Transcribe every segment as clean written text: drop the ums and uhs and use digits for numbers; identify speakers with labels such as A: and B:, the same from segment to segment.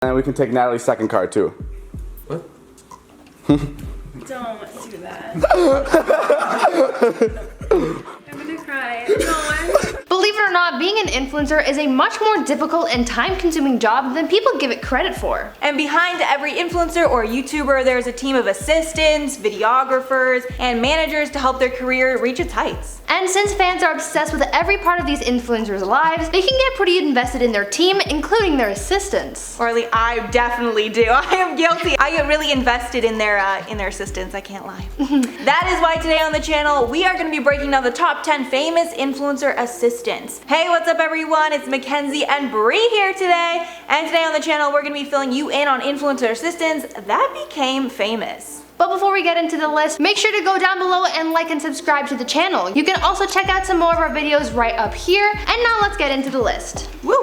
A: And we can take Natalie's second card too.
B: What?
C: Don't do that. I'm gonna cry. Don't.
D: Believe it or not, being an influencer is a much more difficult and time-consuming job than people give it credit for.
E: And behind every influencer or YouTuber, there's a team of assistants, videographers, and managers to help their career reach its heights.
D: And since fans are obsessed with every part of these influencers' lives, they can get pretty invested in their team, including their assistants.
E: Or at least I definitely do. I am guilty. I get really invested in their assistants, I can't lie. That is why today on the channel, we are going to be breaking down the top 10 famous influencer assistants. Hey, what's up everyone? It's Mackenzie and Bree here today. And today on the channel, we're going to be filling you in on influencer assistants that became famous.
D: But before we get into the list, make sure to go down below and like and subscribe to the channel. You can also check out some more of our videos right up here. And now let's get into the list.
E: Woo!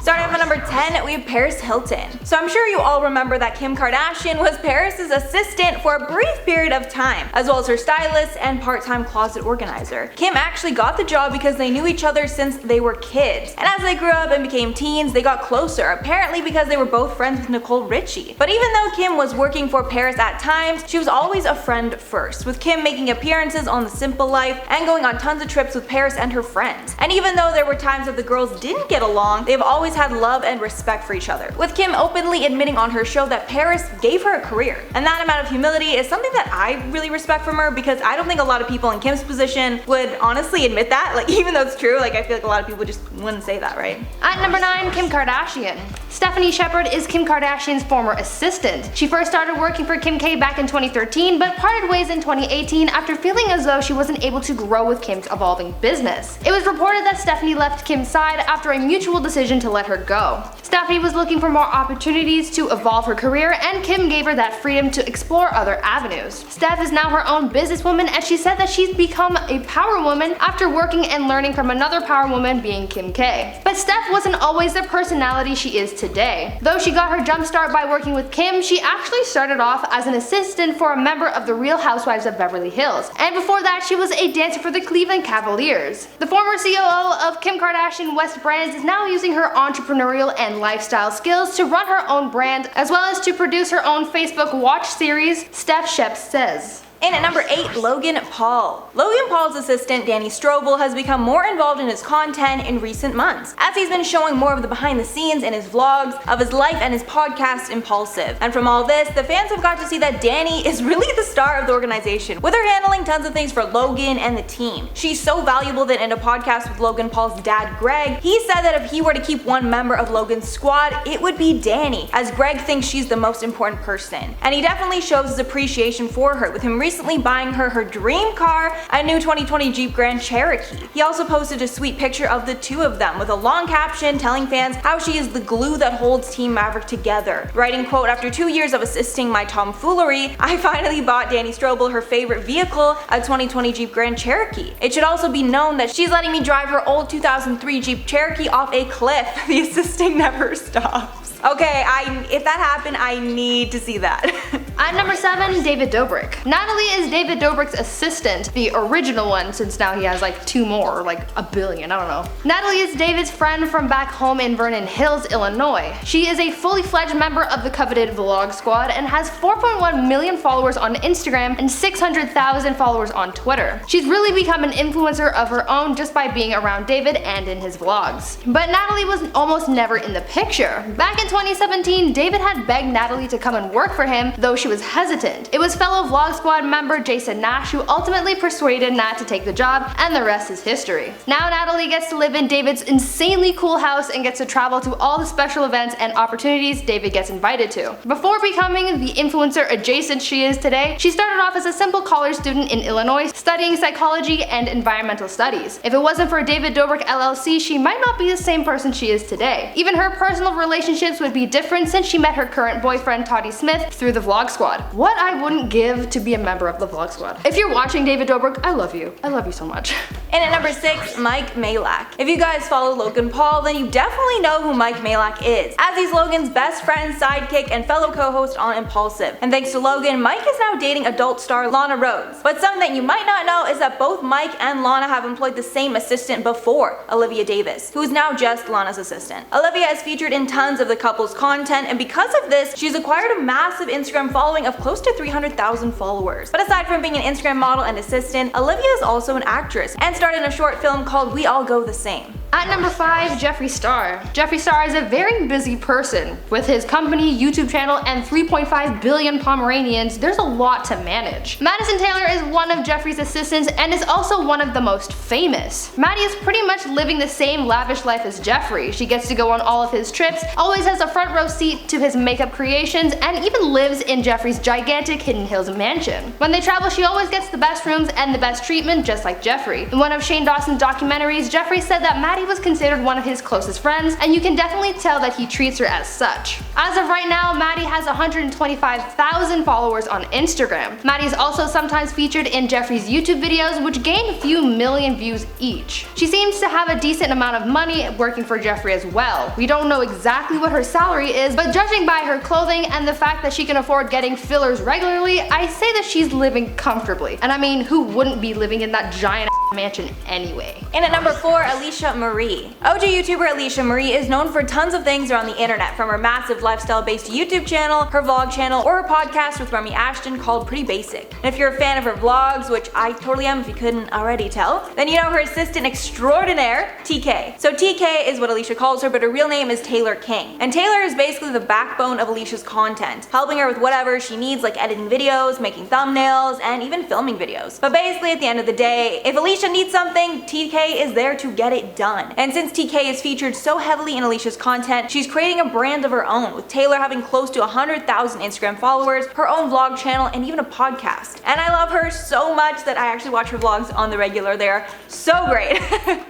E: Starting off at number 10, we have Paris Hilton. So I'm sure you all remember that Kim Kardashian was Paris's assistant for a brief period of time, as well as her stylist and part-time closet organizer. Kim actually got the job because they knew each other since they were kids. And as they grew up and became teens, they got closer, apparently because they were both friends with Nicole Richie. But even though Kim was working for Paris at times, she was always a friend first, with Kim making appearances on The Simple Life and going on tons of trips with Paris and her friends. And even though there were times that the girls didn't get along, they've always had love and respect for each other, with Kim openly admitting on her show that Paris gave her a career. And that amount of humility is something that I really respect from her, because I don't think a lot of people in Kim's position would honestly admit that. Like, even though it's true, like I feel like a lot of people just wouldn't say that, right?
D: At number 9, Kim Kardashian. Stephanie Shepard is Kim Kardashian's former assistant. She first started working for Kim K back in 2013, but parted ways in 2018 after feeling as though she wasn't able to grow with Kim's evolving business. It was reported that Stephanie left Kim's side after a mutual decision to let her go. Stephanie was looking for more opportunities to evolve her career, and Kim gave her that freedom to explore other avenues. Steph is now her own businesswoman, and she said that she's become a power woman after working and learning from another power woman, being Kim K. But Steph wasn't always the personality she is today. Though she got her jump start by working with Kim, she actually started off as an assistant for a member of the Real Housewives of Beverly Hills, and before that she was a dancer for the Cleveland Cavaliers. The former COO of Kim Kardashian West Brands is now using her entrepreneurial and lifestyle skills to run her own brand, as well as to produce her own Facebook watch series, Steph Shep Says.
E: And at number 8, Logan Paul. Logan Paul's assistant, Danny Strobel, has become more involved in his content in recent months, as he's been showing more of the behind the scenes in his vlogs of his life and his podcast, Impulsive. And from all this, the fans have got to see that Danny is really the star of the organization, with her handling tons of things for Logan and the team. She's so valuable that in a podcast with Logan Paul's dad, Greg, he said that if he were to keep one member of Logan's squad, it would be Danny, as Greg thinks she's the most important person. And he definitely shows his appreciation for her, with him recently buying her dream car, a new 2020 Jeep Grand Cherokee. He also posted a sweet picture of the two of them with a long caption telling fans how she is the glue that holds Team Maverick together, writing, quote, "After 2 years of assisting my tomfoolery, I finally bought Danny Strobel her favorite vehicle, a 2020 Jeep Grand Cherokee. It should also be known that she's letting me drive her old 2003 Jeep Cherokee off a cliff. The assisting never stops." Okay, if that happened, I need to see that.
D: At number 7, David Dobrik. Natalie is David Dobrik's assistant, the original one, since now he has like 2 more, or like a billion, I don't know. Natalie is David's friend from back home in Vernon Hills, Illinois. She is a fully fledged member of the coveted Vlog Squad and has 4.1 million followers on Instagram and 600,000 followers on Twitter. She's really become an influencer of her own just by being around David and in his vlogs. But Natalie was almost never in the picture. Back in 2017, David had begged Natalie to come and work for him, though she was hesitant. It was fellow Vlog Squad member Jason Nash who ultimately persuaded Nat to take the job, and the rest is history. Now Natalie gets to live in David's insanely cool house and gets to travel to all the special events and opportunities David gets invited to. Before becoming the influencer adjacent she is today, she started off as a simple college student in Illinois, studying psychology and environmental studies. If it wasn't for David Dobrik LLC, she might not be the same person she is today. Even her personal relationships would be different since she met her current boyfriend Toddy Smith through the Vlog Squad. What I wouldn't give to be a member of the Vlog Squad. If you're watching, David Dobrik, I love you. I love you so much.
E: And at number 6, Mike Majlak. If you guys follow Logan Paul, then you definitely know who Mike Majlak is, as he's Logan's best friend, sidekick, and fellow co-host on Impulsive. And thanks to Logan, Mike is now dating adult star Lana Rhoades. But something you might not know is that both Mike and Lana have employed the same assistant before, Olivia Davis, who is now just Lana's assistant. Olivia is featured in tons of the couple's content, and because of this, she's acquired a massive Instagram following of close to 300,000 followers. But aside from being an Instagram model and assistant, Olivia is also an actress and starred in a short film called We All Go the Same.
D: At number 5, Jeffree Star. Jeffree Star is a very busy person. With his company, YouTube channel, and 3.5 billion Pomeranians, there's a lot to manage. Madison Taylor is one of Jeffree's assistants and is also one of the most famous. Maddie is pretty much living the same lavish life as Jeffree. She gets to go on all of his trips, always has a front row seat to his makeup creations, and even lives in Jeffree's gigantic Hidden Hills mansion. When they travel, she always gets the best rooms and the best treatment, just like Jeffree. In one of Shane Dawson's documentaries, Jeffree said that Maddie was considered one of his closest friends, and you can definitely tell that he treats her as such. As of right now, Maddie has 125,000 followers on Instagram. Maddie is also sometimes featured in Jeffree's YouTube videos, which gain a few million views each. She seems to have a decent amount of money working for Jeffree as well. We don't know exactly what her salary is, but judging by her clothing and the fact that she can afford getting fillers regularly, I say that she's living comfortably. And I mean, who wouldn't be living in that giant mansion anyway?
E: And at number 4, Alisa Marie. OG YouTuber Alisa Marie is known for tons of things around the internet, from her massive lifestyle-based YouTube channel, her vlog channel, or her podcast with Remy Ashton called Pretty Basic. And if you're a fan of her vlogs, which I totally am if you couldn't already tell, then you know her assistant extraordinaire, TK. So TK is what Alisa calls her, but her real name is Taylor King. And Taylor is basically the backbone of Alicia's content, helping her with whatever she needs, like editing videos, making thumbnails, and even filming videos. But basically, at the end of the day, if Alisa needs something, TK is there to get it done. And since TK is featured so heavily in Alicia's content, she's creating a brand of her own, with Taylor having close to 100,000 Instagram followers, her own vlog channel, and even a podcast. And I love her so much that I actually watch her vlogs on the regular. They're so great.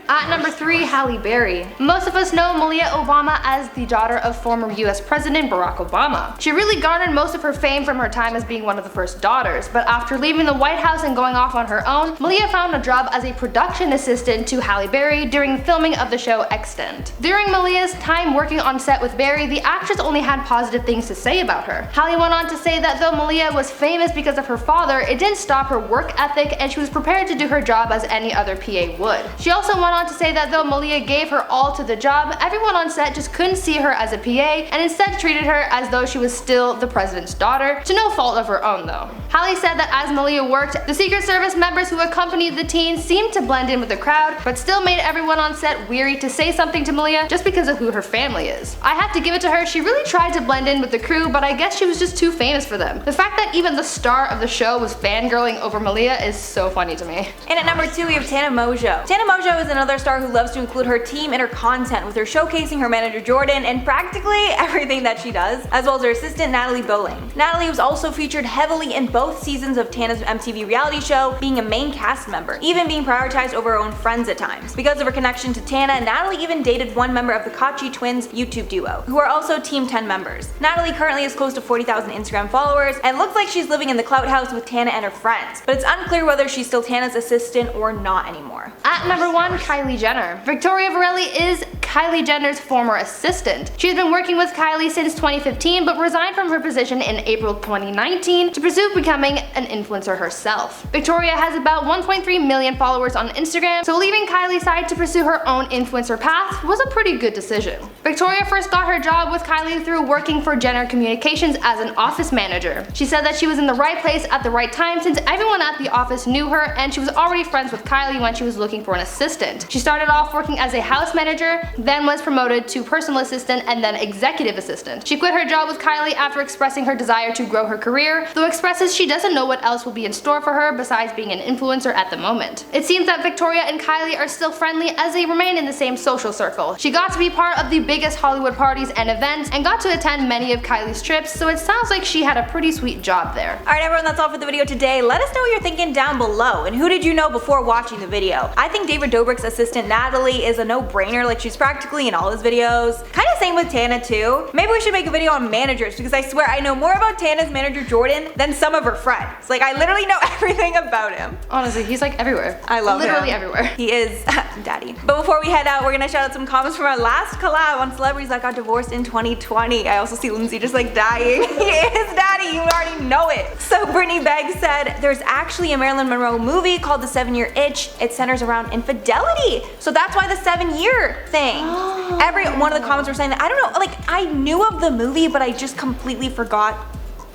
D: At number 3, Halle Berry. Most of us know Malia Obama as the daughter of former US President Barack Obama. She really garnered most of her fame from her time as being one of the first daughters, but after leaving the White House and going off on her own, Malia found a job as a production assistant to Halle Berry during filming of the show Extant. During Malia's time working on set with Berry, the actress only had positive things to say about her. Halle went on to say that though Malia was famous because of her father, it didn't stop her work ethic, and she was prepared to do her job as any other PA would. She also went on to say that though Malia gave her all to the job, everyone on set just couldn't see her as a PA and instead treated her as though she was still the president's daughter, to no fault of her own though. Halle said that as Malia worked, the Secret Service members who accompanied the teen seemed to blend in with the crowd, but still made everyone on set weary to say something to Malia just because of who her family is. I have to give it to her, she really tried to blend in with the crew, but I guess she was just too famous for them. The fact that even the star of the show was fangirling over Malia is so funny to me.
E: And at number 2, we have Tana Mongeau. Tana Mongeau is another star who loves to include her team in her content, with her showcasing her manager Jordan and practically everything that she does, as well as her assistant Natalie Bowling. Natalie was also featured heavily in both seasons of Tana's MTV reality show, being a main cast member, even being prioritized over her own friends at times. Because of her connection to Tana, Natalie even dated one member of the Kachi twins YouTube duo, who are also Team 10 members. Natalie currently has close to 40,000 Instagram followers and looks like she's living in the clout house with Tana and her friends, but it's unclear whether she's still Tana's assistant or not anymore.
D: At number 1, Kylie Jenner. Victoria Varelli is Kylie Jenner's former assistant. She's been working with Kylie since 2015, but resigned from her position in April 2019 to pursue becoming an influencer herself. Victoria has about 1.3 million followers on Instagram, so leaving Kylie's side to pursue her own influencer path was a pretty good decision. Victoria first got her job with Kylie through working for Jenner Communications as an office manager. She said that she was in the right place at the right time since everyone at the office knew her, and she was already friends with Kylie when she was looking for an assistant. She started off working as a house manager, then was promoted to personal assistant and then executive assistant. She quit her job with Kylie after expressing her desire to grow her career, though expresses she doesn't know what else will be in store for her besides being an influencer at the moment. It seems that Victoria and Kylie are still friendly as they remain in the same social circle. She got to be part of the biggest Hollywood parties and events and got to attend many of Kylie's trips, so it sounds like she had a pretty sweet job there.
E: Alright everyone, that's all for the video today. Let us know what you're thinking down below, and who did you know before watching the video? I think David Dobrik's assistant Natalie is a no-brainer. Like, she's practically in all his videos. Kind of same with Tana too. Maybe we should make a video on managers because I swear I know more about Tana's manager Jordan than some of her friends. Like I literally know everything about him.
D: Honestly, he's like everywhere.
E: I love him.
D: Literally everywhere.
E: He is daddy. But before we head out, we're gonna shout out some comments from our last collab on celebrities that got divorced in 2020. I also see Lindsay just like dying. He is daddy, you already know it. So Brittany Begg said, there's actually a Marilyn Monroe movie called The 7-Year Itch. It centers around infidelity. So that's why the 7-year thing.
D: Oh.
E: Every one of the comments were saying that. I don't know, like I knew of the movie, but I just completely forgot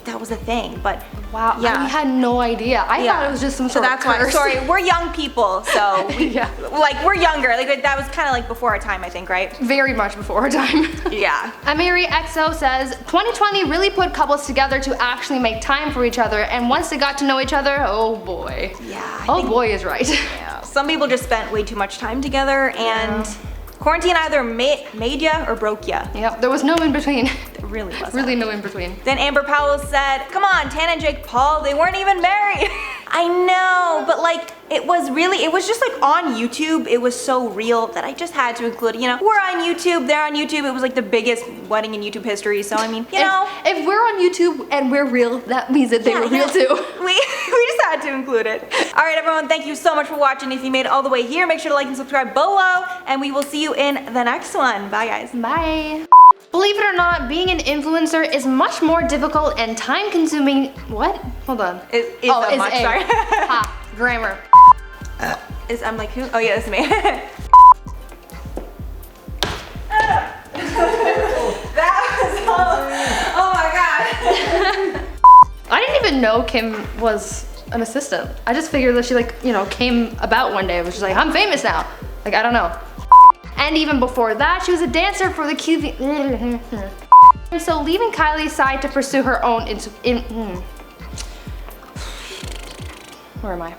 E: that was a thing. But
D: wow,
E: yeah.
D: I had no idea. I thought it was just some sort of curse.
E: Sorry, we're young people, so we,
D: yeah.
E: like we're younger. Like that was kind of like before our time, I think, right?
D: Very much before our time.
E: Yeah.
D: Amiri XO says, 2020 really put couples together to actually make time for each other, and once they got to know each other, oh boy.
E: Yeah.
D: Oh boy is right.
E: Yeah. Some people just spent way too much time together, and quarantine either made ya or broke ya.
D: Yep, there was no in between.
E: It really wasn't.
D: Really no in between.
E: Then Amber Powell said, come on, Tana and Jake Paul, they weren't even married. I know, but like, it was just like on YouTube, it was so real that I just had to include it. You know, we're on YouTube, they're on YouTube, it was like the biggest wedding in YouTube history, so I mean, you know.
D: If we're on YouTube and we're real, that means that they were real too.
E: We just had to include it. All right, everyone, thank you so much for watching. If you made it all the way here, make sure to like and subscribe below, and we will see you in the next one. Bye, guys.
D: Bye. Believe it or not, being an influencer is much more difficult and time-consuming. What? Hold on.
E: Sorry.
D: Ha, grammar.
E: I'm like, who? Oh yeah, it's me. That was oh my god.
D: I didn't even know Kim was an assistant. I just figured that she like, you know, came about one day and was just like, I'm famous now. Like, I don't know. And even before that, she was a dancer for the QV. So leaving Kylie's side to pursue her own where am I?